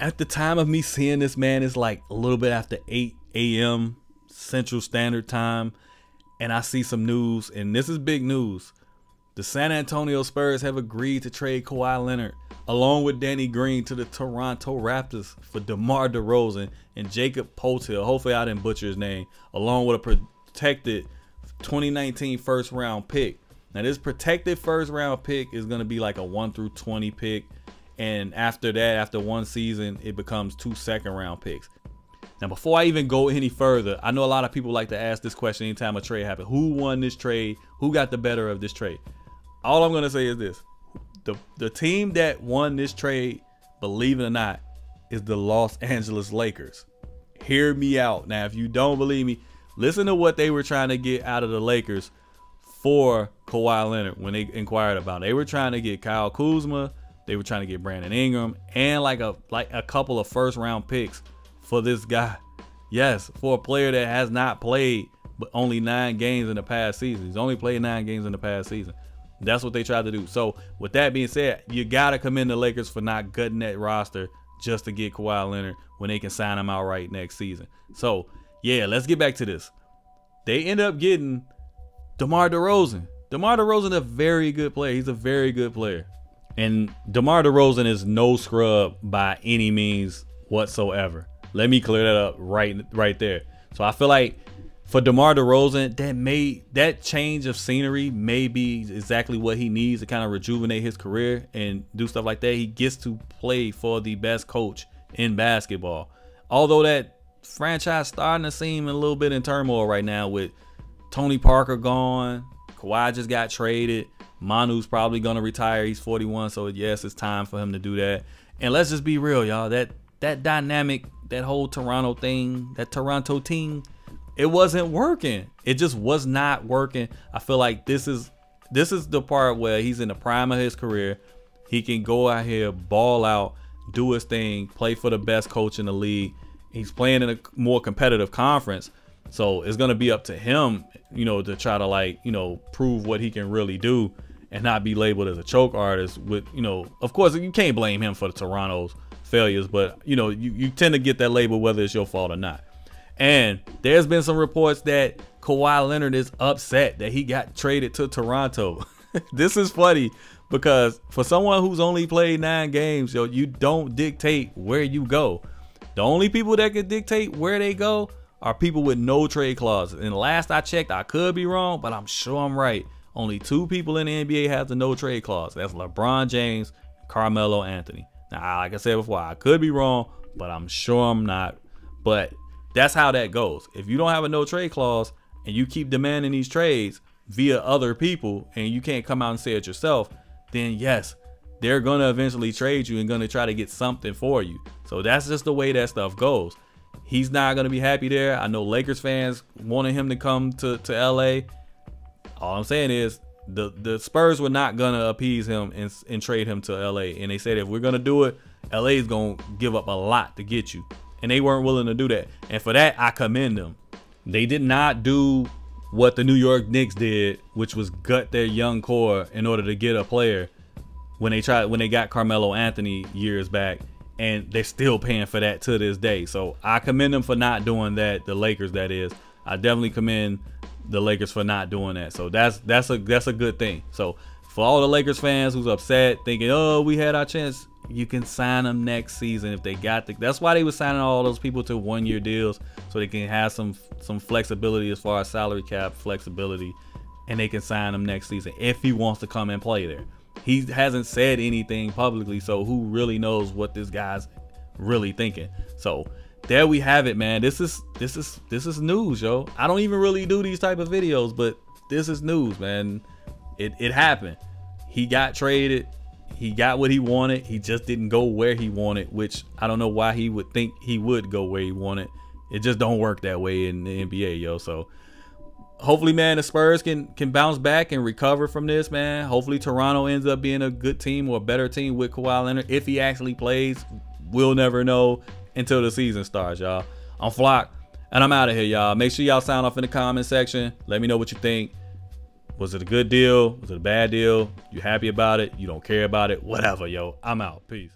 at the time of me seeing this, man, it's like a little bit after 8 a.m. Central Standard Time. And I see some news, and this is big news. The San Antonio Spurs have agreed to trade Kawhi Leonard along with Danny Green to the Toronto Raptors for DeMar DeRozan and Jacob Poeltl. Hopefully I didn't butcher his name, along with a protected 2019 first round pick. Now this protected first round pick is going to be like a 1 through 20 pick. And after that, after one season, it becomes 2 second-round picks. Now, before I even go any further, I know a lot of people like to ask this question anytime a trade happens. Who won this trade? Who got the better of this trade? All I'm going to say is this. The team that won this trade, believe it or not, is the Los Angeles Lakers. Hear me out. Now, if you don't believe me, listen to what they were trying to get out of the Lakers for Kawhi Leonard when they inquired about it. They were trying to get Kyle Kuzma. They were trying to get Brandon Ingram and like a couple of first-round picks for this guy. Yes, for a player that has not played but only 9 games in the past season. He's only played 9 games in the past season. That's what they tried to do. So with that being said, you got to commend the Lakers for not gutting that roster just to get Kawhi Leonard when they can sign him outright next season. So, yeah, let's get back to this. They end up getting DeMar DeRozan. DeMar DeRozan is a very good player. He's a very good player. And DeMar DeRozan is no scrub by any means whatsoever. Let me clear that up right there. So I feel like for DeMar DeRozan, that change of scenery may be exactly what he needs to kind of rejuvenate his career and do stuff like that. He gets to play for the best coach in basketball. Although that franchise starting to seem a little bit in turmoil right now with Tony Parker gone, Kawhi just got traded. Manu's probably going to retire. He's 41, so yes, it's time for him to do that. And let's just be real, y'all. That dynamic, that whole Toronto thing, that Toronto team, it wasn't working. It just was not working. I feel like this is the part where he's in the prime of his career. He can go out here, ball out, do his thing, play for the best coach in the league. He's playing in a more competitive conference. So it's going to be up to him, to try to prove what he can really do and not be labeled as a choke artist with, of course, you can't blame him for the Toronto's failures, but, you tend to get that label whether it's your fault or not. And there's been some reports that Kawhi Leonard is upset that he got traded to Toronto. This is funny because for someone who's only played 9 games, you don't dictate where you go. The only people that can dictate where they go are people with no trade clauses. And last I checked, I could be wrong, but I'm sure I'm right. Only 2 people in the NBA have the no trade clause. That's LeBron James and Carmelo Anthony. Now, like I said before, I could be wrong, but I'm sure I'm not. But that's how that goes. If you don't have a no trade clause and you keep demanding these trades via other people and you can't come out and say it yourself, then yes, they're going to eventually trade you and going to try to get something for you. So that's just the way that stuff goes. He's not going to be happy there. I know Lakers fans wanted him to come to LA. All I'm saying is the Spurs were not going to appease him and trade him to LA. And they said, if we're going to do it, LA is going to give up a lot to get you. And they weren't willing to do that. And for that, I commend them. They did not do what the New York Knicks did, which was gut their young core in order to get a player when they got Carmelo Anthony years back. And they're still paying for that to this day. So I commend them for not doing that. The Lakers, that is. I definitely commend the Lakers for not doing that. So that's a good thing. So for all the Lakers fans who's upset, thinking, oh, we had our chance, you can sign them next season if they got that's why they were signing all those people to 1-year deals, so they can have some flexibility as far as salary cap flexibility, and they can sign him next season if he wants to come and play there. He hasn't said anything publicly, so who really knows what this guy's really thinking. So there we have it, man. This is news, yo. I don't even really do these type of videos, but this is news, man. It happened. He got traded. He got what he wanted. He just didn't go where he wanted, which I don't know why he would think he would go where he wanted. It just don't work that way in the NBA, yo. So hopefully, man, the Spurs can bounce back and recover from this, man. Hopefully Toronto ends up being a good team or a better team with Kawhi Leonard. If he actually plays, we'll never know until the season starts, y'all. I'm Flock, and I'm out of here, y'all. Make sure y'all sign off in the comment section. Let me know what you think. Was it a good deal? Was it a bad deal? You happy about it? You don't care about it? Whatever, yo. I'm out. Peace.